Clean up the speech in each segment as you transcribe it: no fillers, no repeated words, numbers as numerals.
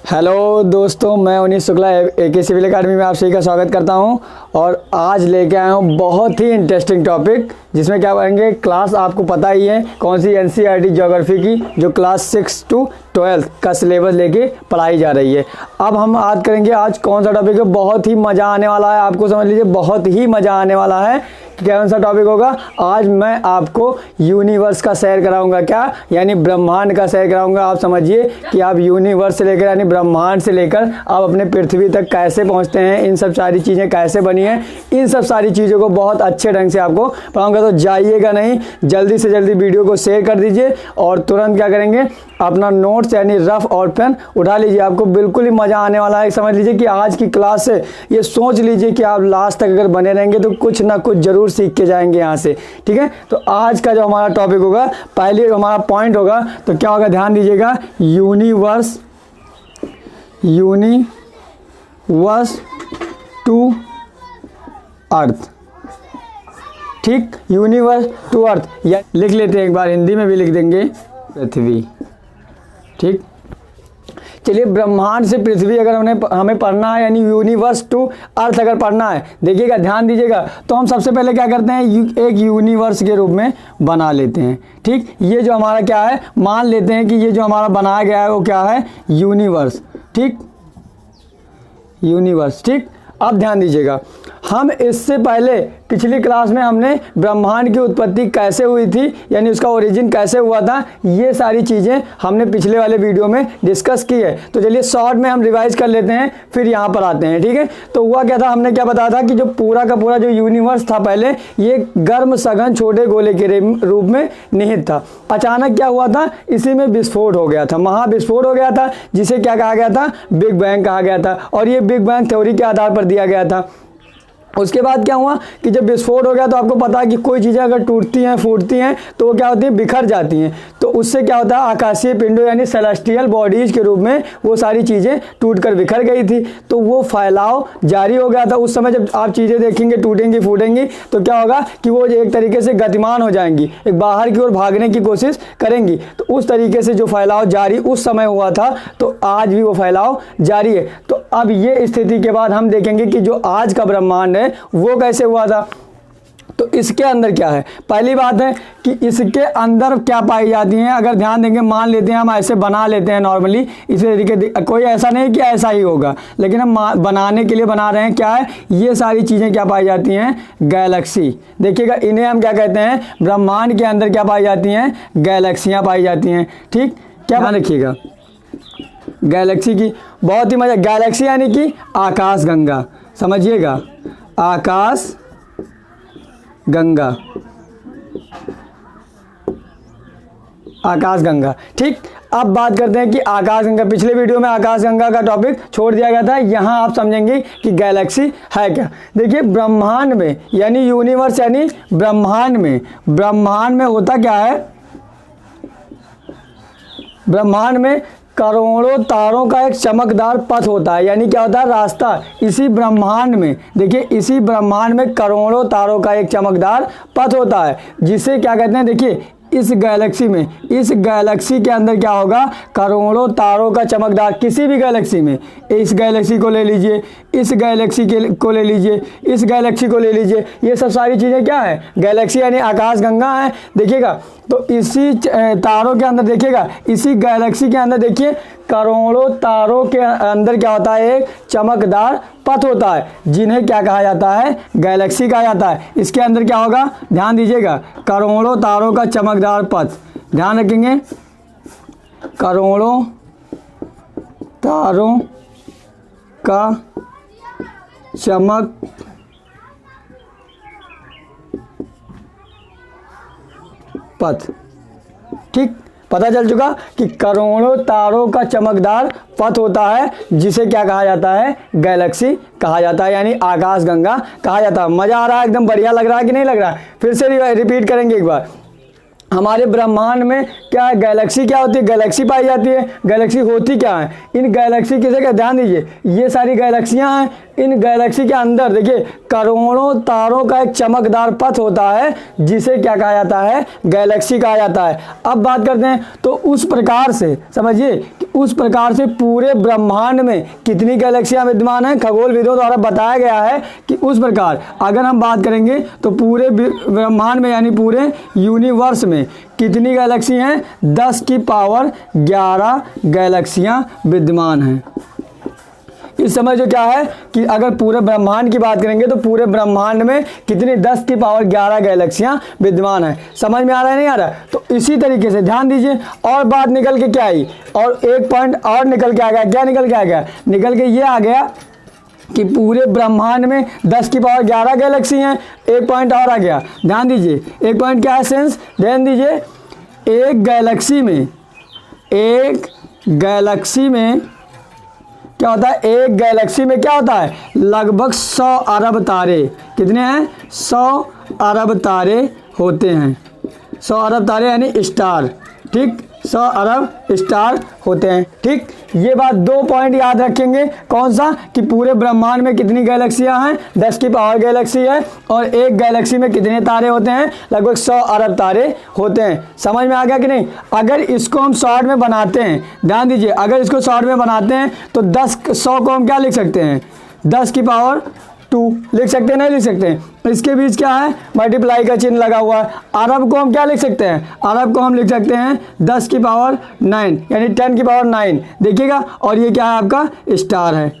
Hello दोस्तों, मैं उनीश शुक्ला एके civil academy में आप सभी का स्वागत करता हूं। और आज लेके आया हूं बहुत ही इंटरेस्टिंग टॉपिक, जिसमें क्या करेंगे, क्लास आपको पता ही है कौन सी, एनसीईआरटी ज्योग्राफी की, जो क्लास 6 to 12 का सिलेबस लेके पढ़ाई जा रही है। अब हम बात करेंगे आज कौन सा टॉपिक है, बहुत ही मज़ा आने वाला है, आपको समझ लीजिए बहुत ही मज़ा आने वाला है। कौन सा टॉपिक होगा? आज मैं आपको यूनिवर्स का सैर कराऊंगा। क्या? यानी ब्रह्मांड का सैर कराऊंगा। आप समझिए कि आप यूनिवर्स से लेकर यानी ब्रह्मांड से लेकर आप अपने पृथ्वी तक कैसे पहुंचते हैं, इन सब सारी चीज़ें कैसे बनी हैं, इन सब सारी चीज़ों को बहुत अच्छे ढंग से आपको पढ़ाऊंगा। तो जाइएगा नहीं, जल्दी से जल्दी वीडियो को शेयर कर दीजिए और तुरंत क्या करेंगे, अपना नोट्स यानी रफ और पेन उठा लीजिए। आपको बिल्कुल ही मज़ा आने वाला है। समझ लीजिए कि आज की क्लास से ये सोच लीजिए कि आप लास्ट तक अगर बने रहेंगे तो कुछ ना कुछ ज़रूर सीख के जाएंगे यहाँ से। ठीक है, तो आज का जो हमारा टॉपिक होगा, पहले हमारा पॉइंट होगा तो क्या होगा, ध्यान दीजिएगा, यूनिवर्स टू अर्थ। ठीक, यूनिवर्स टू अर्थ, या लिख लेते हैं एक बार, हिंदी में भी लिख देंगे पृथ्वी। ठीक, चलिए, ब्रह्मांड से पृथ्वी अगर हमें पढ़ना है, यानी यूनिवर्स टू अर्थ अगर पढ़ना है, देखिएगा ध्यान दीजिएगा, तो हम सबसे पहले क्या करते हैं, एक यूनिवर्स के रूप में बना लेते हैं। ठीक, ये जो हमारा क्या है, मान लेते हैं कि ये जो हमारा बनाया गया है वो क्या है, यूनिवर्स। ठीक, यूनिवर्स। ठीक, अब ध्यान दीजिएगा, हम इससे पहले पिछली क्लास में हमने ब्रह्मांड की उत्पत्ति कैसे हुई थी, यानी उसका ओरिजिन कैसे हुआ था, ये सारी चीज़ें हमने पिछले वाले वीडियो में डिस्कस की है। तो चलिए शॉर्ट में हम रिवाइज कर लेते हैं, फिर यहाँ पर आते हैं। ठीक है, तो हुआ क्या था, हमने क्या बताया था कि जो पूरा का पूरा जो यूनिवर्स था पहले, ये गर्म सघन छोटे गोले के रूप में निहित था। अचानक क्या हुआ था, इसी में विस्फोट हो गया था, महाविस्फोट हो गया था, जिसे क्या कहा गया था, बिग बैंग कहा गया था। और ये बिग बैंग थ्योरी के आधार पर दिया गया था। उसके बाद क्या हुआ कि जब विस्फोट हो गया तो आपको पता है कि कोई चीज़ें अगर टूटती हैं, फूटती हैं, तो वो क्या होती हैं, बिखर जाती हैं। तो उससे क्या होता है, आकाशीय पिंडों यानी सेलेस्टियल बॉडीज़ के रूप में वो सारी चीज़ें टूटकर बिखर गई थी। तो वो फैलाव जारी हो गया था। उस समय जब आप चीज़ें देखेंगे टूटेंगी फूटेंगी तो क्या होगा कि वो एक तरीके से गतिमान हो जाएंगी, एक बाहर की ओर भागने की कोशिश करेंगी। तो उस तरीके से जो फैलाव जारी उस समय हुआ था, तो आज भी वो फैलाव जारी है। तो अब ये स्थिति के बाद हम देखेंगे कि जो आज का ब्रह्मांड है वो कैसे हुआ था। तो इसके अंदर क्या है, पहली बात है कि इसके अंदर क्या पाई जाती हैं। अगर ध्यान देंगे, मान लेते हैं हम ऐसे बना लेते हैं नॉर्मली, इस तरीके, कोई ऐसा नहीं कि ऐसा ही होगा, लेकिन हम बनाने के लिए बना रहे हैं। क्या है, ये सारी चीज़ें क्या पाई जाती हैं, गैलेक्सी। देखिएगा, इन्हें हम क्या कहते हैं, ब्रह्मांड के अंदर क्या पाई जाती हैं, गैलेक्सियाँ पाई जाती हैं। ठीक, क्या ध्यान रखिएगा, गैलेक्सी की बहुत ही मजा, गैलेक्सी यानी कि आकाश गंगा, समझिएगा, आकाश गंगा, आकाश गंगा। ठीक, अब बात करते हैं कि आकाश गंगा, पिछले वीडियो में आकाश गंगा का टॉपिक छोड़ दिया गया था। यहाँ आप समझेंगे कि गैलेक्सी है क्या। देखिए, ब्रह्मांड में यानी यूनिवर्स यानी ब्रह्मांड में होता क्या है, ब्रह्मांड में करोड़ों तारों का एक चमकदार पथ होता है। यानी क्या होता है, रास्ता। इसी ब्रह्मांड में, देखिए, इसी ब्रह्मांड में करोड़ों तारों का एक चमकदार पथ होता है, जिसे क्या कहते हैं, देखिए, इस गैलेक्सी के अंदर क्या होगा, करोड़ों तारों का चमकदार, किसी भी गैलेक्सी में, इस गैलेक्सी को ले लीजिए, इस गैलेक्सी को ले लीजिए, इस गैलेक्सी को ले लीजिए, ये सब सारी चीज़ें क्या है, गैलेक्सी यानी आकाश गंगा है। देखिएगा, तो इसी तारों के अंदर देखिएगा, इसी गैलेक्सी के अंदर देखिए, करोड़ों तारों के अंदर क्या होता है, एक चमकदार पथ होता है, जिन्हें क्या कहा जाता है, गैलेक्सी कहा जाता है। इसके अंदर क्या होगा, ध्यान दीजिएगा, करोड़ों तारों का चमकदार पथ, ध्यान रखेंगे, करोड़ों तारों का चमक पथ। ठीक, पता चल चुका कि करोड़ों तारों का चमकदार पथ होता है, जिसे क्या कहा जाता है, गैलेक्सी कहा जाता है, यानी आकाश गंगा कहा जाता है। मज़ा आ रहा है, एकदम बढ़िया लग रहा है कि नहीं लग रहा है? फिर से रिपीट करेंगे एक बार। हमारे ब्रह्मांड में क्या है, गैलेक्सी क्या होती है, गैलेक्सी पाई जाती है। गैलेक्सी होती क्या है, इन गैलेक्सी किसे क्या, ध्यान दीजिए ये सारी गैलेक्सियां हैं। इन गैलेक्सी के अंदर देखिए करोड़ों तारों का एक चमकदार पथ होता है जिसे क्या कहा जाता है, गैलेक्सी कहा जाता है। अब बात करते हैं तो उस प्रकार से समझिए कि उस प्रकार से पूरे ब्रह्मांड में कितनी गैलेक्सियां विद्यमान हैं, खगोलविदों द्वारा बताया गया है कि उस प्रकार अगर हम बात करेंगे तो पूरे ब्रह्मांड में यानी पूरे यूनिवर्स में कितनी गैलेक्सी हैं, 10 की पावर 11 गैलेक्सियां विद्यमान हैं। इस समय जो क्या है कि अगर पूरे ब्रह्मांड की बात करेंगे तो पूरे ब्रह्मांड में कितनी 10 की पावर 11 गैलेक्सियां विद्यमान है। समझ में आ रहा है नहीं आ रहा है? तो इसी तरीके से ध्यान दीजिए और बात निकल के क्या आई, और एक पॉइंट और निकल के आ गया। क्या निकल के आ गया, निकल के ये आ गया कि पूरे ब्रह्मांड में 10 की पावर 11 गैलेक्सी हैं। एक पॉइंट और आ गया, ध्यान दीजिए। एक पॉइंट क्या है सेंस, ध्यान दीजिए। एक गैलेक्सी में क्या होता है, एक गैलेक्सी में क्या होता है, लगभग 100 अरब तारे। कितने हैं, 100 अरब तारे होते हैं। 100 अरब तारे यानी स्टार, ठीक, 100 अरब स्टार होते हैं। ठीक, ये बात 2 पॉइंट याद रखेंगे। कौन सा, कि पूरे ब्रह्मांड में कितनी गैलेक्सियां हैं, 10 की पावर गैलेक्सी है, और एक गैलेक्सी में कितने तारे होते हैं, लगभग 100 अरब तारे होते हैं। समझ में आ गया कि नहीं? अगर इसको हम शॉर्ट में बनाते हैं, ध्यान दीजिए, अगर इसको शॉर्ट में बनाते हैं तो 100 को हम क्या लिख सकते हैं, 10 की पावर 2 लिख सकते हैं, नहीं लिख सकते हैं? इसके बीच क्या है, मल्टीप्लाई का चिन्ह लगा हुआ है। अरब को हम क्या लिख सकते हैं, अरब को हम लिख सकते हैं 10 की पावर 9 यानी 10 की पावर 9, देखिएगा। और ये क्या है, आपका स्टार है।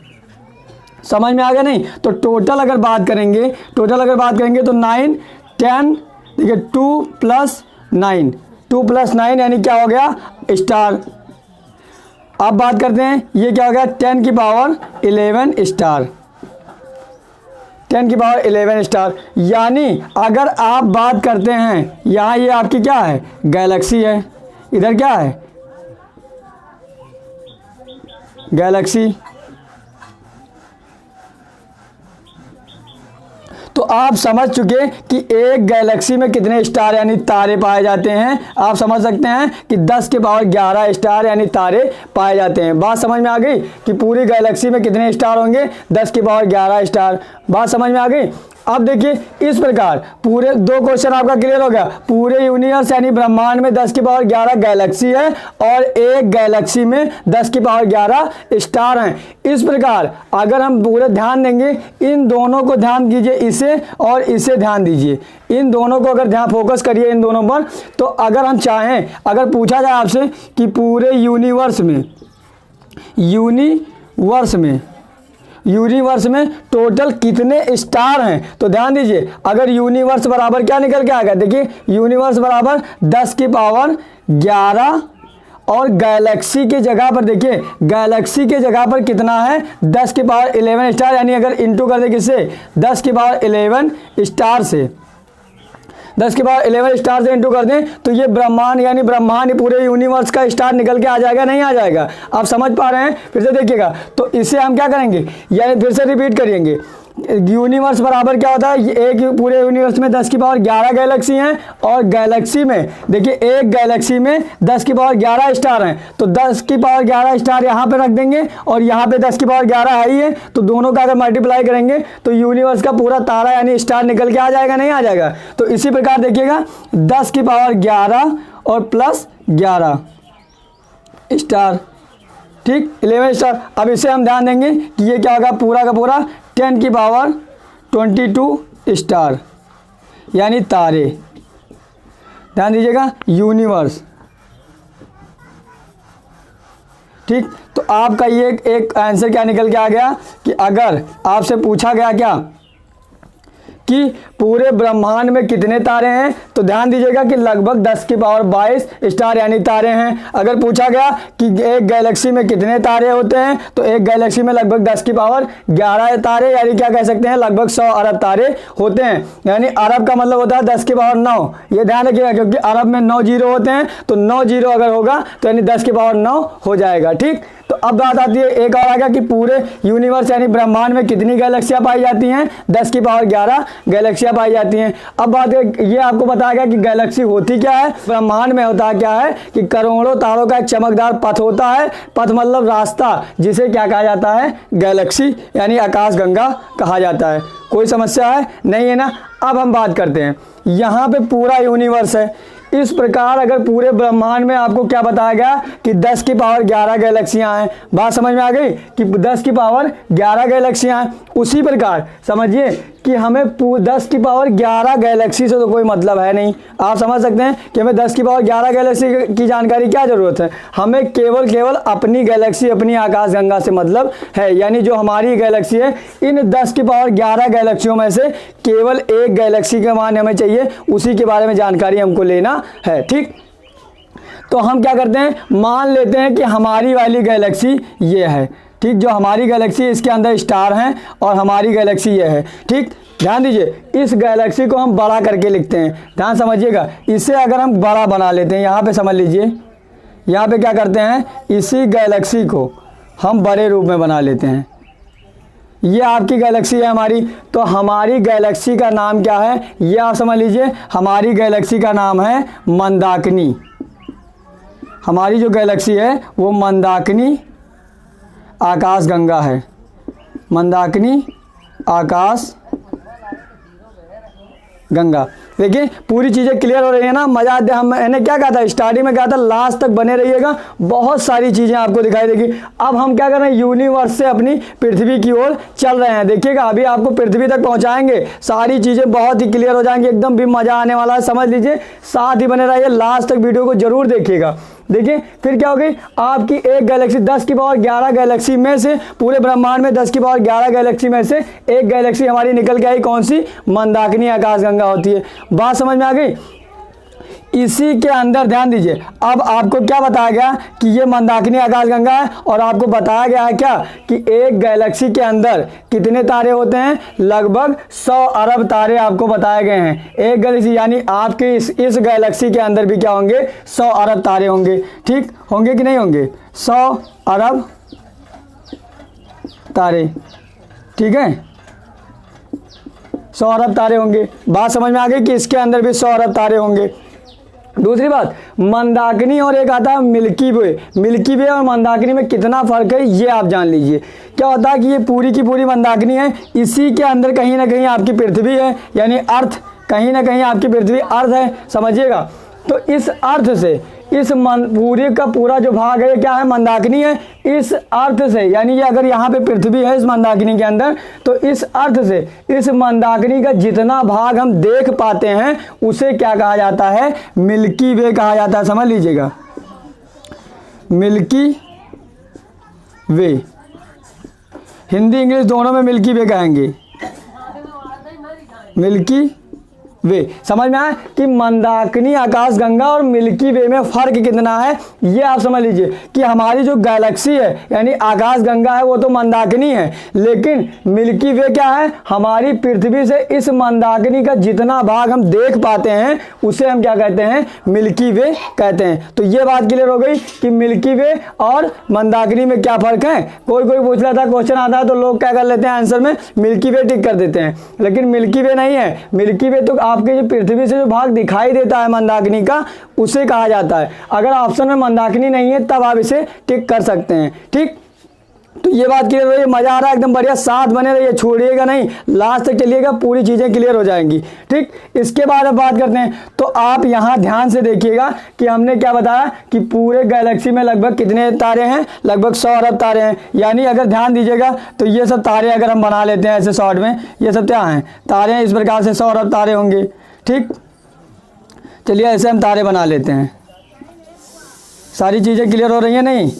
समझ में आ गया नहीं? तो टोटल अगर बात करेंगे तो 9 10, देखिए 2 + 9, 2 + 9 यानी क्या हो गया, स्टार। अब बात करते हैं, ये क्या हो गया, 10 की पावर 11 स्टार, 10 की पावर 11 स्टार। यानी अगर आप बात करते हैं, यहाँ ये आपकी क्या है, गैलेक्सी है, इधर क्या है, गैलेक्सी। तो आप समझ चुके कि एक गैलेक्सी में कितने स्टार यानी तारे पाए जाते हैं। आप समझ सकते हैं कि 10 के पावर 11 स्टार यानी तारे पाए जाते हैं। बात समझ में आ गई कि पूरी गैलेक्सी में कितने स्टार होंगे, 10 की पावर 11 स्टार। बात समझ में आ गई? अब देखिए इस प्रकार पूरे 2 क्वेश्चन आपका क्लियर हो गया। पूरे यूनिवर्स यानी ब्रह्मांड में 10 की पावर 11 गैलेक्सी है और एक गैलेक्सी में 10 की पावर 11 स्टार हैं। इस प्रकार अगर हम पूरे ध्यान देंगे, इन दोनों को ध्यान दीजिए, इसे और इसे ध्यान दीजिए, इन दोनों को अगर ध्यान फोकस करिए इन दोनों पर, तो अगर हम चाहें, अगर पूछा जाए आपसे कि पूरे यूनिवर्स में टोटल कितने स्टार हैं, तो ध्यान दीजिए, अगर यूनिवर्स बराबर क्या निकल के आ गया, देखिए यूनिवर्स बराबर 10 की पावर 11 और गैलेक्सी के जगह पर, देखिए गैलेक्सी के जगह पर कितना है, 10 की पावर 11 स्टार। यानी अगर इंटू कर दे किससे, 10 की पावर 11 स्टार से, 10 की पावर 11 स्टार से इंटू कर दें तो ये ब्रह्मांड यानी ब्रह्मांड पूरे यूनिवर्स का स्टार निकल के आ जाएगा, नहीं आ जाएगा? आप समझ पा रहे हैं? फिर से देखिएगा, तो इसे हम क्या करेंगे, यानी फिर से रिपीट करेंगे। यूनिवर्स बराबर क्या होता है, एक पूरे यूनिवर्स में 10 की पावर 11 गैलेक्सी हैं और गैलेक्सी में देखिए एक गैलेक्सी में 10 की पावर 11 स्टार हैं। तो 10 की पावर 11 स्टार यहाँ पे रख देंगे और यहाँ पे 10 की पावर 11 है ही है, तो दोनों का अगर मल्टीप्लाई करेंगे तो यूनिवर्स का पूरा तारा यानी स्टार निकल के आ जाएगा, नहीं आ जाएगा? तो इसी प्रकार देखिएगा 10 की पावर 11 और प्लस 11 स्टार, ठीक, 11 स्टार। अब इसे हम ध्यान देंगे कि ये क्या होगा, पूरा का पूरा 10 की पावर 22 स्टार यानी तारे। ध्यान दीजिएगा, यूनिवर्स, ठीक। तो आपका ये एक आंसर क्या निकल के आ गया कि अगर आपसे पूछा गया क्या कि पूरे ब्रह्मांड में कितने तारे हैं, तो ध्यान दीजिएगा कि लगभग 10 की पावर 22 स्टार यानी तारे हैं। अगर पूछा गया कि एक गैलेक्सी में कितने तारे होते हैं, तो एक गैलेक्सी में लगभग 10 की पावर 11 तारे यानी क्या कह सकते हैं, लगभग 100 अरब तारे होते हैं। यानी अरब का मतलब होता है 10 की पावर 9, ये ध्यान रखिएगा, क्योंकि अरब में 9 जीरो होते हैं, तो 9 जीरो अगर होगा तो यानी 10 की पावर 9 हो जाएगा, ठीक। तो अब बात आती है एक और आ गया कि पूरे यूनिवर्स यानी ब्रह्मांड में कितनी गैलेक्सियां पाई जाती हैं, 10 की पावर 11 गैलेक्सियां गैलेक्सियाँ पाई जाती हैं। अब बात ये आपको बताया गया कि गैलेक्सी होती क्या है। ब्रह्मांड में होता क्या है कि करोड़ों तारों का एक चमकदार पथ होता है। पथ मतलब रास्ता, जिसे क्या कहा जाता है, गैलेक्सी यानी आकाशगंगा कहा जाता है। कोई समस्या है नहीं है ना। अब हम बात करते हैं, यहाँ पे पूरा यूनिवर्स है। इस प्रकार अगर पूरे ब्रह्मांड में आपको क्या बताया गया कि 10 की पावर 11 गैलेक्सियाँ हैं। बात समझ में आ गई कि 10 की पावर 11 गैलेक्सियाँ हैं। उसी प्रकार समझिए कि हमें 10 की पावर 11 गैलेक्सी से तो कोई मतलब है नहीं। आप समझ सकते हैं कि हमें 10 की पावर 11 गैलेक्सी की जानकारी क्या ज़रूरत है। हमें केवल अपनी गैलेक्सी, अपनी आकाशगंगा से मतलब है। यानी जो हमारी गैलेक्सी है, इन 10 की पावर 11 गैलेक्सियों में से केवल एक गैलेक्सी का मान हमें चाहिए, उसी के बारे में जानकारी हमको लेना है। ठीक, तो हम क्या करते हैं, मान लेते हैं कि हमारी वाली गैलेक्सी ये है। ठीक, जो हमारी गैलेक्सी है इसके अंदर स्टार हैं और हमारी गैलेक्सी ये है। ठीक, ध्यान दीजिए, इस गैलेक्सी को हम बड़ा करके लिखते हैं। ध्यान समझिएगा, इसे अगर हम बड़ा बना लेते हैं, यहाँ पे समझ लीजिए, यहाँ पे क्या करते हैं, इसी गैलेक्सी को हम बड़े रूप में बना लेते हैं। ये आपकी गैलेक्सी है हमारी, तो हमारी गैलेक्सी का नाम क्या है, ये आप समझ लीजिए। हमारी गैलेक्सी का नाम है मंदाकिनी। हमारी जो गैलेक्सी है वो मंदाकिनी आकाशगंगा है। मंदाकिनी आकाश गंगा। देखिए पूरी चीज़ें क्लियर हो रही है ना, मजा आते। मैंने क्या कहा था स्टार्टिंग में, कहा था लास्ट तक बने रहिएगा, बहुत सारी चीज़ें आपको दिखाई देगी। अब हम क्या कर रहे हैं, यूनिवर्स से अपनी पृथ्वी की ओर चल रहे हैं। देखिएगा अभी आपको पृथ्वी तक पहुंचाएंगे, सारी चीज़ें बहुत ही क्लियर हो जाएंगी, एकदम भी मज़ा आने वाला है। समझ लीजिए, साथ ही बने रहिए, लास्ट तक वीडियो को जरूर देखिएगा। देखिए फिर क्या हो गई, आपकी एक गैलेक्सी 10 की पावर 11 गैलेक्सी में से, पूरे ब्रह्मांड में 10 की पावर 11 गैलेक्सी में से एक गैलेक्सी हमारी निकल के आई, कौन सी, मंदाकिनी आकाशगंगा होती है। बात समझ में आ गई। इसी के अंदर ध्यान दीजिए, अब आपको क्या बताया गया कि ये मंदाकिनी आकाशगंगा है, और आपको बताया गया है क्या कि एक गैलेक्सी के अंदर कितने तारे होते हैं, लगभग 100 अरब तारे आपको बताए गए हैं एक गैलेक्सी। यानी आपके इस गैलेक्सी के अंदर भी क्या होंगे, 100 अरब तारे होंगे। ठीक, होंगे कि नहीं होंगे, 100 अरब तारे। ठीक है, 100 अरब तारे होंगे। बात समझ में आ गई कि इसके अंदर भी 100 अरब तारे होंगे। दूसरी बात, मंदाकिनी और एक आता है मिल्की वे। मिल्की वे और मंदाकिनी में कितना फ़र्क है ये आप जान लीजिए। क्या होता है कि ये पूरी की पूरी मंदाकिनी है, इसी के अंदर कहीं ना कहीं आपकी पृथ्वी है, यानी अर्थ, कहीं ना कहीं आपकी पृथ्वी अर्थ है, समझिएगा। तो इस अर्थ से इस पूरे का पूरा जो भाग है ये क्या है, मंदाकिनी है। इस अर्थ से, यानी ये अगर यहाँ पे पृथ्वी है इस मंदाकिनी के अंदर, तो इस अर्थ से इस मंदाकिनी का जितना भाग हम देख पाते हैं उसे क्या कहा जाता है, मिल्की वे कहा जाता है। समझ लीजिएगा, मिल्की वे, हिंदी इंग्लिश दोनों में मिल्की वे कहेंगे, मिल्की वे। समझ में आया कि मंदाकिनी आकाशगंगा और मिल्की वे में फ़र्क कितना है, ये आप समझ लीजिए कि हमारी जो गैलेक्सी है यानी आकाशगंगा है वो तो मंदाकिनी है, लेकिन मिल्की वे क्या है, हमारी पृथ्वी से इस मंदाकिनी का जितना भाग हम देख पाते हैं उसे हम क्या कहते हैं, मिल्की वे कहते हैं। तो ये बात क्लियर हो गई कि मिल्की वे और मंदाकिनी में क्या फ़र्क है। कोई पूछ रहा था, क्वेश्चन आता है तो लोग क्या कर लेते हैं, आंसर में मिल्की वे टिक कर देते हैं, लेकिन मिल्की वे नहीं है। मिल्की वे तो आपके जो पृथ्वी से जो भाग दिखाई देता है मंदाकिनी का, उसे कहा जाता है। अगर ऑप्शन में मंदाकिनी नहीं है तब आप इसे टिक कर सकते हैं। ठीक, तो ये बात क्लियर हो रही है, मजा आ रहा है, एकदम बढ़िया, साथ बने रहिए, छोड़िएगा नहीं, लास्ट तक चलिएगा, पूरी चीज़ें क्लियर हो जाएंगी। ठीक, इसके बाद अब बात करते हैं, तो आप यहाँ ध्यान से देखिएगा कि हमने क्या बताया कि पूरे गैलेक्सी में लगभग कितने तारे हैं, लगभग 100 अरब तारे हैं। यानी अगर ध्यान दीजिएगा तो ये सब तारे अगर हम बना लेते हैं ऐसे शॉर्ट में, ये सब क्या हैं, तारे हैं, इस प्रकार से 100 अरब तारे होंगे। ठीक, चलिए ऐसे हम तारे बना लेते हैं। सारी चीज़ें क्लियर हो रही हैं नहीं,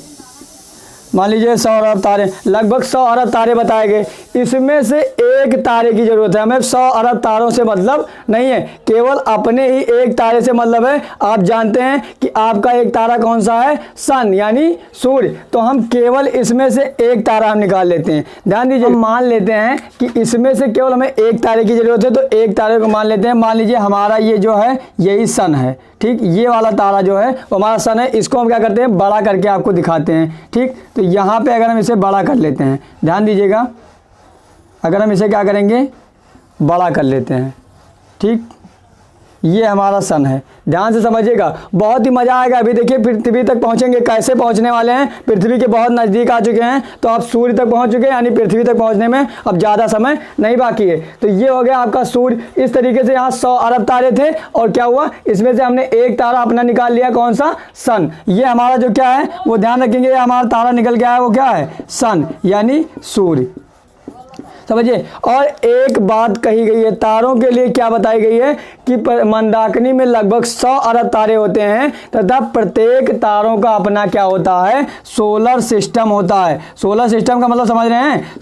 मान लीजिए 100 अरब तारे, लगभग 100 अरब तारे बताए गए, इसमें से एक तारे की जरूरत है हमें। 100 अरब तारों से मतलब नहीं है, केवल अपने ही एक तारे से मतलब है। आप जानते हैं कि आपका एक तारा कौन सा है, सन यानी सूर्य, तो हम केवल इसमें से एक तारा हम निकाल लेते हैं। ध्यान दीजिए, हम मान लेते हैं कि इसमें से केवल हमें एक तारे की जरूरत है, तो एक तारे को मान लेते हैं। मान लीजिए हमारा ये जो है यही सन है। ठीक, ये वाला तारा जो है वो हमारा सन है, इसको हम क्या करते हैं, बड़ा करके आपको दिखाते हैं। ठीक, तो यहाँ पे अगर हम इसे बड़ा कर लेते हैं, ध्यान दीजिएगा, अगर हम इसे क्या करेंगे, बड़ा कर लेते हैं, ठीक, ये हमारा सन है। ध्यान से समझिएगा, बहुत ही मज़ा आएगा। अभी देखिए पृथ्वी तक पहुंचेंगे, कैसे पहुंचने वाले हैं, पृथ्वी के बहुत नज़दीक आ चुके हैं। तो आप सूर्य तक पहुंच चुके हैं, यानी पृथ्वी तक पहुंचने में अब ज़्यादा समय नहीं बाकी है। तो ये हो गया आपका सूर्य। इस तरीके से यहाँ 100 अरब तारे थे और क्या हुआ, इसमें से हमने एक तारा अपना निकाल लिया, कौन सा, सन। ये हमारा जो क्या है वो ध्यान रखेंगे, हमारा तारा निकल गया है, वो क्या है, सन यानी सूर्य, समझिए। और एक बात कही गई है तारों के लिए, क्या बताई गई है कि मंदाकिनी में लगभग 100 अरब तारे होते हैं तथा प्रत्येक तारों का अपना क्या होता है, सोलर सिस्टम होता है। सोलर सिस्टम का मतलब समझ रहे हैं,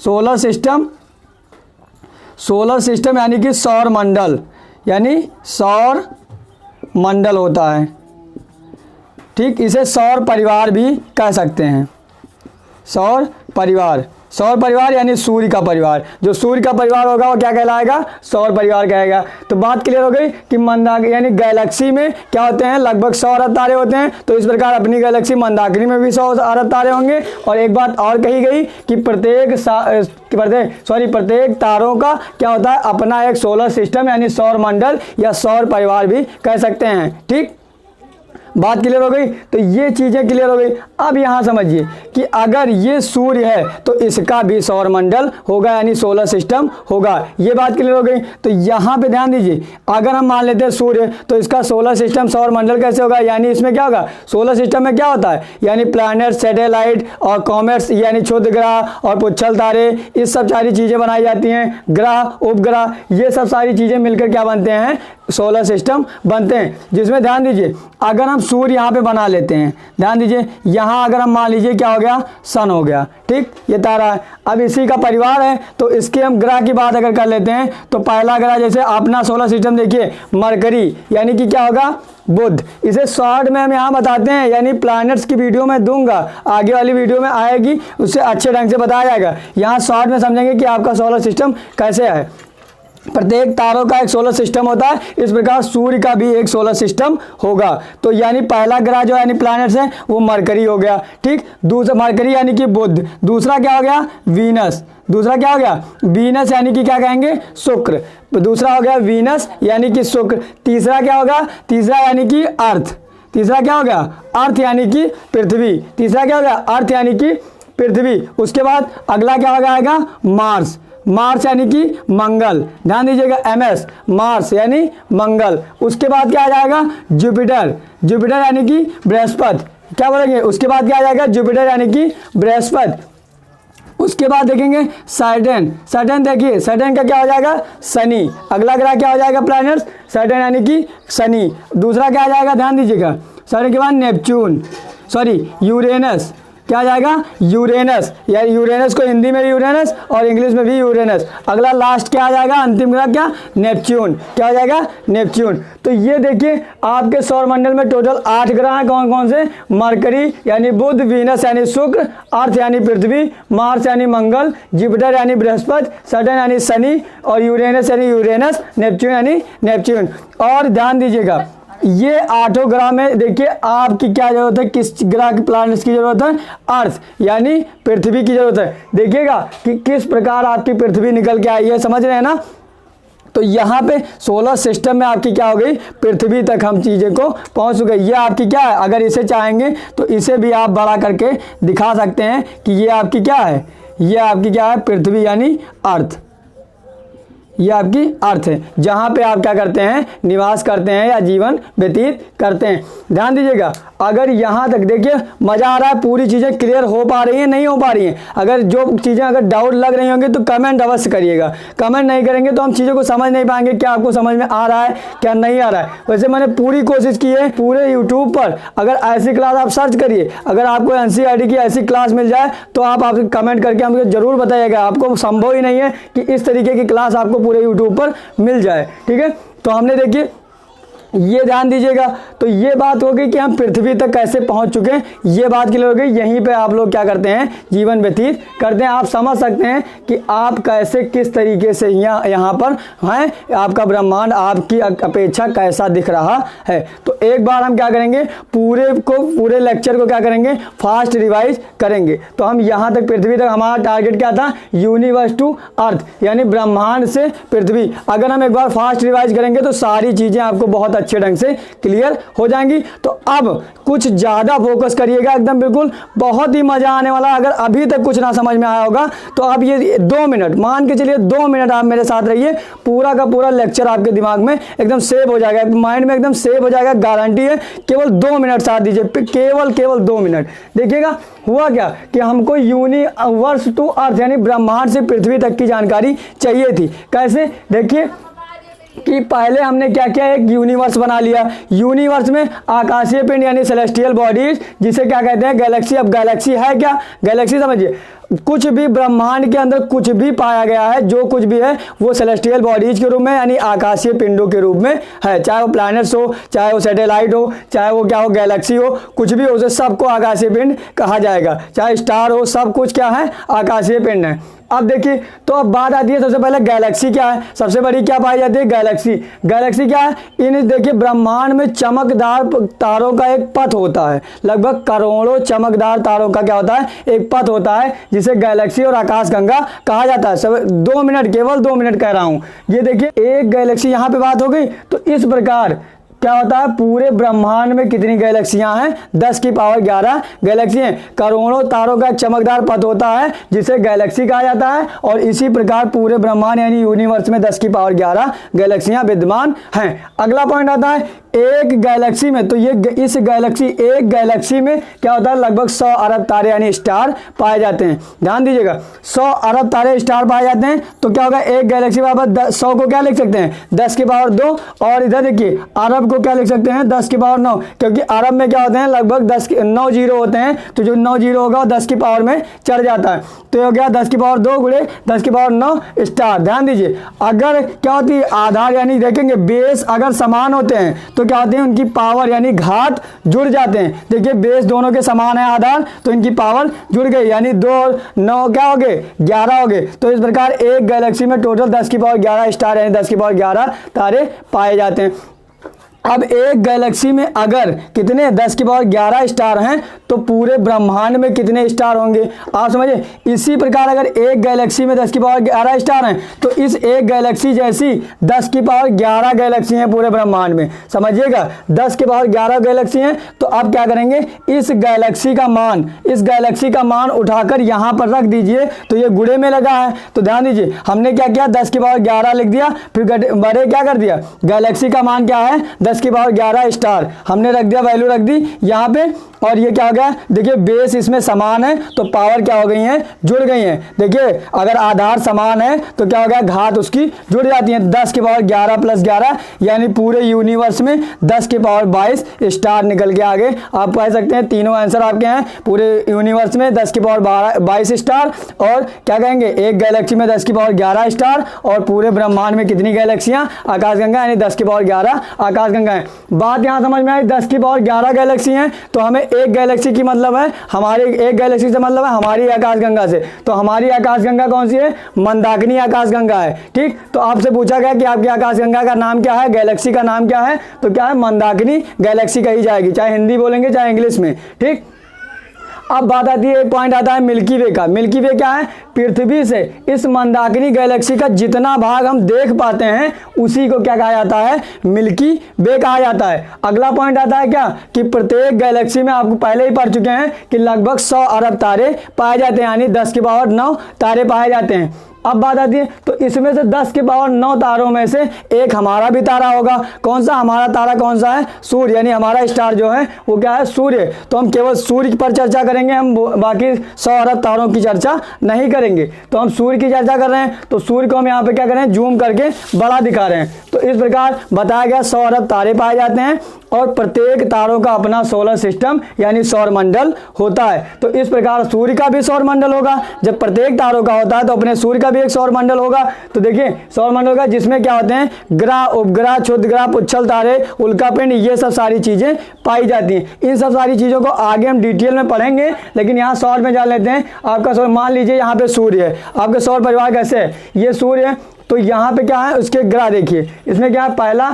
सोलर सिस्टम यानी कि सौर मंडल, यानी सौर मंडल होता है। ठीक, इसे सौर परिवार भी कह सकते हैं, सौर परिवार। सौर परिवार यानी सूर्य का परिवार, जो सूर्य का परिवार होगा वो क्या कहलाएगा, सौर परिवार कहेगा। तो बात क्लियर हो गई कि मंदाकिनी यानी गैलेक्सी में क्या होते हैं, लगभग 100 अरब तारे होते हैं। तो इस प्रकार अपनी गैलेक्सी मंदाकिनी में भी 100 अरब तारे होंगे। और एक बात और कही गई कि प्रत्येक तारों का क्या होता है, अपना एक सोलर सिस्टम यानी सौर मंडल या सौर परिवार भी कह सकते हैं। ठीक, बात क्लियर हो गई। तो ये चीज़ें क्लियर हो गई। अब यहाँ समझिए कि अगर ये सूर्य है तो इसका भी सौर मंडल होगा यानी सोलर सिस्टम होगा। ये बात क्लियर हो गई। तो यहाँ पे ध्यान दीजिए, अगर हम मान लेते हैं सूर्य तो इसका सोलर सिस्टम सौर मंडल कैसे होगा, यानी इसमें क्या होगा, सोलर सिस्टम में क्या होता है, यानी प्लैनेट, सैटेलाइट और कॉमेट्स यानी क्षुद्र ग्रह और पुच्छल तारे, इस सब सारी चीज़ें बनाई जाती हैं, ग्रह, उपग्रह, ये सब सारी चीज़ें मिलकर क्या बनते हैं, सोलर सिस्टम बनते हैं। जिसमें ध्यान दीजिए अगर हम सूर्य यहाँ पे बना लेते हैं, ध्यान दीजिए यहाँ अगर हम मान लीजिए क्या हो गया, सन हो गया। ठीक, ये तारा है, अब इसी का परिवार है। तो इसके हम ग्रह की बात अगर कर लेते हैं तो पहला ग्रह जैसे अपना सोलर सिस्टम देखिए मरकरी यानी कि क्या होगा, बुध। इसे शॉर्ट में हम यहाँ बताते हैं, यानी प्लैनेट्स की वीडियो में दूंगा, आगे वाली वीडियो में आएगी, उससे अच्छे ढंग से बताया जाएगा। यहाँ शॉर्ट में समझेंगे कि आपका सोलर सिस्टम कैसे है। प्रत्येक तारों का एक सोलर सिस्टम होता है, इस प्रकार सूर्य का भी एक सोलर सिस्टम होगा। तो यानी पहला ग्रह जो यानी प्लैनेट्स है वो मरकरी हो गया। ठीक, दूसरा मरकरी यानी कि बुध, दूसरा क्या हो गया, वीनस, दूसरा क्या हो गया, वीनस यानी कि क्या कहेंगे, शुक्र, दूसरा हो गया वीनस यानी कि शुक्र। तीसरा क्या होगा, तीसरा यानी कि अर्थ, तीसरा क्या हो गया, अर्थ यानी कि पृथ्वी, तीसरा क्या हो गया, अर्थ यानी कि पृथ्वी। उसके बाद अगला क्या हो जाएगा, मार्स, मार्स यानी कि मंगल, ध्यान दीजिएगा, MS, मार्स यानी मंगल। उसके बाद क्या आ जाएगा, जुपिटर, जुपिटर यानी कि बृहस्पति, क्या बोलेंगे, उसके बाद क्या आ जाएगा, जुपिटर यानी कि बृहस्पति। उसके बाद देखेंगे सैटर्न, सैटर्न देखिए, सैटर्न का क्या हो जाएगा, शनि। अगला ग्रह क्या हो जाएगा, प्लैनेट्स, सैटर्न यानी कि शनि। दूसरा क्या आ जाएगा, ध्यान दीजिएगा, सैटर्न के बाद नेपच्यून, यूरेनस, क्या आ जाएगा, यूरेनस, या यूरेनस को हिंदी में यूरेनस और इंग्लिश में भी यूरेनस। अगला लास्ट क्या आ जाएगा, अंतिम ग्रह क्या, नेपच्यून, क्या हो जाएगा, नेपच्यून। तो ये देखिए आपके सौरमंडल में टोटल 8 ग्रह हैं, कौन कौन से, मरकरी यानी बुध, वीनस यानी शुक्र, अर्थ यानी पृथ्वी, मार्स यानी मंगल, जुपिटर यानी बृहस्पति, सैटर्न यानी शनि और यूरेनस यानी यूरेनस, नेपच्यून यानी नेपच्यून। और ध्यान दीजिएगा ये 8 ग्रह में देखिए आपकी क्या जरूरत है, किस ग्रह के प्लैनेट्स की जरूरत है, अर्थ यानी पृथ्वी की जरूरत है। देखिएगा कि किस प्रकार आपकी पृथ्वी निकल के आई है, समझ रहे हैं ना। तो यहाँ पे सोलर सिस्टम में आपकी क्या हो गई, पृथ्वी तक हम चीज़ें को पहुँच चुके। ये आपकी क्या है, अगर इसे चाहेंगे तो इसे भी आप बड़ा करके दिखा सकते हैं कि ये आपकी क्या है, ये आपकी क्या है, पृथ्वी यानी अर्थ, ये आपकी अर्थ है, जहाँ पे आप क्या करते हैं, निवास करते हैं या जीवन व्यतीत करते हैं। ध्यान दीजिएगा अगर यहाँ तक देखिए मज़ा आ रहा है, पूरी चीज़ें क्लियर हो पा रही हैं, नहीं हो पा रही हैं, अगर जो चीज़ें अगर डाउट लग रही होंगी तो कमेंट अवश्य करिएगा। कमेंट नहीं करेंगे तो हम चीज़ों को समझ नहीं पाएंगे, क्या आपको समझ में आ रहा है क्या नहीं आ रहा है। वैसे मैंने पूरी कोशिश की है, पूरे यूट्यूब पर अगर ऐसी क्लास आप सर्च करिए, अगर आपको NCERT की ऐसी क्लास मिल जाए तो आप कमेंट करके हमको ज़रूर बताइएगा। आपको संभव ही नहीं है कि इस तरीके की क्लास आपको पूरे यूट्यूब पर मिल जाए। ठीक है, तो हमने देखिए ये ध्यान दीजिएगा। तो ये बात हो गई कि हम पृथ्वी तक कैसे पहुंच चुके हैं, ये बात क्लियर हो गई। यहीं पे आप लोग क्या करते हैं, जीवन व्यतीत करते हैं। आप समझ सकते हैं कि आप कैसे किस तरीके से यहाँ पर हैं, आपका ब्रह्मांड आपकी अपेक्षा कैसा दिख रहा है। तो एक बार हम क्या करेंगे, पूरे लेक्चर को क्या करेंगे, फास्ट रिवाइज करेंगे। तो हम यहाँ तक पृथ्वी तक, हमारा टारगेट क्या था, यूनिवर्स टू अर्थ, यानी ब्रह्मांड से पृथ्वी। अगर हम एक बार फास्ट रिवाइज करेंगे तो सारी चीज़ें आपको बहुत अच्छे ढंग से क्लियर हो जाएंगी। तो अब कुछ ज़्यादा फोकस करिएगा, एकदम बिल्कुल बहुत ही मज़ा आने वाला। अगर अभी तक कुछ ना समझ में आया होगा तो आप ये 2 मिनट मान के चलिए, 2 मिनट आप मेरे साथ रहिए, पूरा का पूरा लेक्चर आपके दिमाग में एकदम सेव हो जाएगा, माइंड में एकदम सेव हो जाएगा, गारंटी है। केवल 2 मिनट साथ दीजिए, केवल 2 मिनट। देखिएगा हुआ क्या कि हमको यूनिवर्स टू अर्थ यानी ब्रह्मांड से पृथ्वी तक की जानकारी चाहिए थी। कैसे, देखिए कि पहले हमने क्या किया, एक यूनिवर्स बना लिया। यूनिवर्स में आकाशीय पिंड यानी सेलेस्टियल बॉडीज, जिसे क्या कहते हैं, गैलेक्सी। अब गैलेक्सी है क्या, गैलेक्सी समझिए, कुछ भी ब्रह्मांड के अंदर कुछ भी पाया गया है, जो कुछ भी है वो सेलेस्टियल बॉडीज के रूप में यानी आकाशीय पिंडों के रूप में है। चाहे वो प्लैनेट्स हो, चाहे वो सैटेलाइट हो, चाहे वो क्या हो, गैलेक्सी हो, कुछ भी हो, उसे सबको आकाशीय पिंड कहा जाएगा। चाहे स्टार हो, सब कुछ क्या है, आकाशीय पिंड है। अब देखिए, तो अब बात आती है सबसे पहले गैलेक्सी क्या है, सबसे बड़ी क्या पाई जाती है, गैलेक्सी। गैलेक्सी क्या है, इन देखिए ब्रह्मांड में चमकदार तारों का एक पथ होता है, लगभग करोड़ों चमकदार तारों का क्या होता है, एक पथ होता है, जिसे गैलेक्सी और आकाशगंगा कहा जाता है। सब 2 मिनट, केवल 2 मिनट कह रहा हूं। ये देखिए एक गैलेक्सी, यहाँ पे बात हो गई। तो इस प्रकार क्या होता है, पूरे ब्रह्मांड में कितनी गैलेक्सियां हैं, 10 की पावर 11 गैलेक्सी हैं। करोड़ों तारों का चमकदार पथ होता है जिसे गैलेक्सी कहा जाता है। और इसी प्रकार पूरे ब्रह्मांड यानी यूनिवर्स में 10 की पावर 11 गैलेक्सियां विद्यमान हैं। अगला पॉइंट आता है एक गैलेक्सी में, तो ये इस गैलेक्सी, एक गैलेक्सी में क्या होता है, लगभग 100 अरब तारे यानी स्टार पाए जाते हैं। ध्यान दीजिएगा, 100 अरब तारे स्टार पाए जाते हैं। तो क्या होगा, एक गैलेक्सी बराबर 100 को क्या लिख सकते हैं, 10 की पावर 2। और इधर देखिए अरब को क्या लिख सकते हैं, 10 की पावर 9, क्योंकि अरब में क्या होते हैं, लगभग 9 जीरो होते हैं। तो जो 9 जीरो होगा वो 10 की पावर में चढ़ जाता है। तो हो गया 10 की पावर 2 गुणे 10 की पावर 9 स्टार। ध्यान दीजिए, अगर क्या होती है, आधार यानी देखेंगे बेस अगर समान होते हैं तो क्या होते हैं, उनकी पावर यानी घात जुड़ जाते हैं। देखिए बेस दोनों के समान है आधार, तो इनकी पावर जुड़ गई, यानी 2 और 9 क्या हो गए, 11 हो गए। तो इस प्रकार एक गैलेक्सी में टोटल 10 की पावर 11 स्टार यानी 10 की पावर 11 तारे पाए जाते हैं। अब एक गैलेक्सी में अगर कितने 10 की पावर 11 स्टार हैं तो पूरे ब्रह्मांड में कितने स्टार होंगे, आप समझिए। इसी प्रकार अगर एक गैलेक्सी में 10 की पावर 11 स्टार हैं तो इस एक गैलेक्सी जैसी 10 की पावर 11 गैलेक्सी हैं पूरे ब्रह्मांड में, समझिएगा। 10 की पावर 11 गैलेक्सी हैं। तो अब क्या करेंगे, इस गैलेक्सी का मान उठाकर यहाँ पर रख दीजिए। तो ये गुणे में लगा है, तो ध्यान दीजिए हमने क्या किया, 10 की पावर 11 लिख दिया, फिर बड़े क्या कर दिया, गैलेक्सी का मान क्या है, 10 की पावर 11 स्टार हमने रख दिया, वैल्यू रख दी यहाँ पे। और ये क्या हो गया, देखिए बेस इसमें समान है तो पावर क्या हो गई है, जुड़ गई है। देखिए अगर आधार समान है तो क्या हो गया, घात उसकी जुड़ जाती है। 10 की पावर 11 प्लस 11 यानी पूरे यूनिवर्स में 10 की पावर 22 स्टार निकल के आगे। आप कह सकते हैं तीनों आंसर आपके हैं, पूरे यूनिवर्स में 10 की पावर 22 स्टार, और क्या कहेंगे एक गैलेक्सी में 10 की पावर 11 स्टार, और पूरे ब्रह्मांड में कितनी गैलेक्सियां, आकाशगंगा यानी 10 की पावर 11 आकाशगंगा है। बात यहां समझ में आई, 10 की पावर 11 गैलेक्सी हैं। तो हमें एक गैलेक्सी की मतलब है हमारे, एक गैलेक्सी से मतलब है हमारी आकाशगंगा से। तो हमारी आकाशगंगा कौन सी है, मंदाकिनी आकाशगंगा है। ठीक, तो आपसे पूछा गया कि आपकी आकाशगंगा का नाम क्या है, गैलेक्सी का नाम क्या है, तो क्या है, मंदाकिनी गैलेक्सी कही जाएगी, चाहे हिंदी बोलेंगे चाहे इंग्लिश में। ठीक, अब बात आती है, एक पॉइंट आता है मिल्की वे का। मिल्की वे क्या है, पृथ्वी से इस मंदाकिनी गैलेक्सी का जितना भाग हम देख पाते हैं उसी को क्या कहा जाता है, मिल्की वे कहा जाता है। अगला पॉइंट आता है क्या, कि प्रत्येक गैलेक्सी में आपको पहले ही पढ़ चुके हैं कि लगभग 100 अरब तारे पाए जाते हैं, यानी 10 की पावर 9 तारे पाए जाते हैं। अब बात आती है, तो इसमें से 10 के पावर 9 तारों में से एक हमारा भी तारा होगा। कौन सा, हमारा तारा कौन सा है, सूर्य, यानी हमारा स्टार जो है वो क्या है, सूर्य। तो हम केवल सूर्य पर चर्चा करेंगे, हम बाकी 100 अरब तारों की चर्चा नहीं करेंगे। तो हम सूर्य की चर्चा कर रहे हैं, तो सूर्य को हम यहाँ पे क्या कर रहे हैं, जूम करके बड़ा दिखा रहे हैं। तो इस प्रकार बताया गया 100 अरब तारे पाए जाते हैं, और प्रत्येक तारों का अपना सोलर सिस्टम यानी सौर मंडल होता है। तो इस प्रकार सूर्य का भी सौर मंडल होगा। जब प्रत्येक तारों का होता है तो अपने सूर्य का का भी एक सौर मंडल होगा। तो देखिए सौर मंडल का जिसमें क्या होते हैं, ग्रह, उपग्रह, क्षुद्रग्रह, पुच्छल तारे, उल्कापिंड, ये सब सारी चीजें पाई जाती हैं। इन सब सारी चीजों को आगे हम डिटेल में पढ़ेंगे, लेकिन यहाँ सौर में जान लेते हैं। आपका सौर, मान लीजिए यहाँ पे सूर्य है, आपके सौर परिवार कैसे है, ये सूर्य है, तो यहाँ पे क्या है, उसके ग्रह देखिए, इसमें क्या है, पहला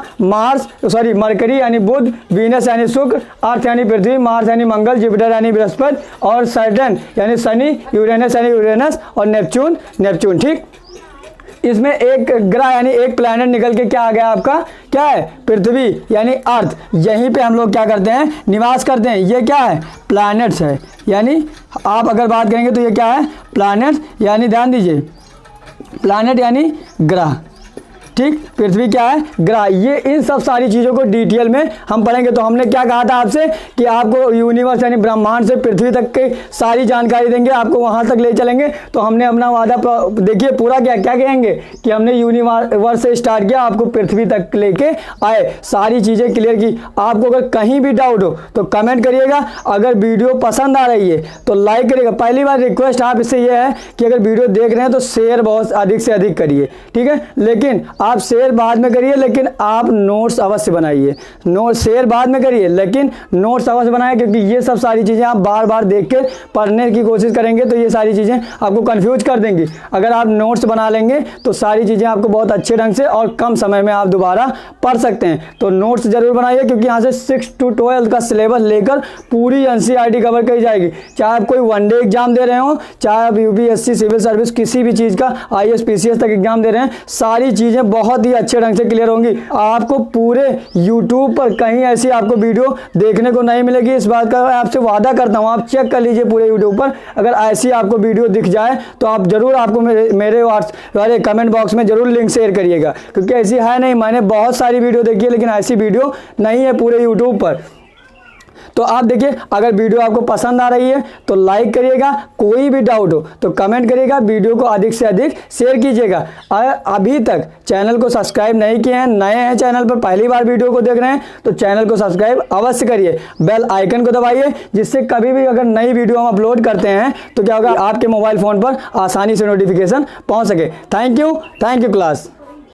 मरकरी यानी बुध, वीनस यानी शुक्र, अर्थ यानी पृथ्वी, मार्स यानी मंगल, जुपिटर यानी बृहस्पति, और सैटर्न यानी शनि, यूरेनस यानी यूरेनस, और नेपच्यून। ठीक, इसमें एक ग्रह यानी एक प्लैनेट निकल के क्या आ गया आपका, क्या है, पृथ्वी यानी अर्थ। यहीं पे हम लोग क्या करते हैं, निवास करते हैं। ये क्या है, प्लैनेट्स है, यानी आप अगर बात करेंगे तो ये क्या है, प्लैनेट्स, यानी ध्यान दीजिए, प्लैनेट यानी ग्रह। ठीक, पृथ्वी क्या है, ग्रह। ये इन सब सारी चीज़ों को डिटेल में हम पढ़ेंगे। तो हमने क्या कहा था आपसे कि आपको यूनिवर्स यानी ब्रह्मांड से पृथ्वी तक की सारी जानकारी देंगे, आपको वहां तक ले चलेंगे। तो हमने अपना वादा देखिए पूरा क्या कहेंगे कि हमने यूनिवर्स से स्टार्ट किया, आपको पृथ्वी तक लेके आए, सारी चीज़ें क्लियर की। आपको अगर कहीं भी डाउट हो तो कमेंट करिएगा। अगर वीडियो पसंद आ रही है तो लाइक करिएगा। पहली बार रिक्वेस्ट आप इससे ये है कि अगर वीडियो देख रहे हैं तो शेयर बहुत अधिक से अधिक करिए, ठीक है। लेकिन आप शेयर बाद में करिए, लेकिन आप नोट्स अवश्य बनाइए। शेयर बाद में करिए, लेकिन नोट्स अवश्य बनाइए, क्योंकि ये सब सारी चीज़ें आप बार बार देख के पढ़ने की कोशिश करेंगे तो ये सारी चीज़ें आपको कंफ्यूज कर देंगी। अगर आप नोट्स बना लेंगे तो सारी चीज़ें आपको बहुत अच्छे ढंग से और कम समय में आप दोबारा पढ़ सकते हैं। तो नोट्स जरूर बनाइए, क्योंकि यहाँ से 6 to 12 का सिलेबस लेकर पूरी NCERT कवर करी जाएगी। चाहे आप कोई वनडे एग्जाम दे रहे हो, चाहे आप UPSC सिविल सर्विस किसी भी चीज़ का IAS PCS तक एग्जाम दे रहे हैं, सारी चीज़ें बहुत ही अच्छे ढंग से क्लियर होंगी। आपको पूरे YouTube पर कहीं ऐसी आपको वीडियो देखने को नहीं मिलेगी, इस बात का आपसे वादा करता हूँ। आप चेक कर लीजिए पूरे YouTube पर, अगर ऐसी आपको वीडियो दिख जाए तो आप जरूर आपको मेरे वाले कमेंट बॉक्स में जरूर लिंक शेयर करिएगा, क्योंकि ऐसी है नहीं। मैंने बहुत सारी वीडियो देखी है, लेकिन ऐसी वीडियो नहीं है पूरे YouTube पर। तो आप देखिए, अगर वीडियो आपको पसंद आ रही है तो लाइक करिएगा, कोई भी डाउट हो तो कमेंट करिएगा, वीडियो को अधिक से अधिक शेयर कीजिएगा। अभी तक चैनल को सब्सक्राइब नहीं किए हैं, नए हैं चैनल पर, पहली बार वीडियो को देख रहे हैं, तो चैनल को सब्सक्राइब अवश्य करिए, बेल आइकन को दबाइए, जिससे कभी भी अगर नई वीडियो हम अपलोड करते हैं तो क्या होगा, आपके मोबाइल फ़ोन पर आसानी से नोटिफिकेशन पहुँच सके। Thank you class.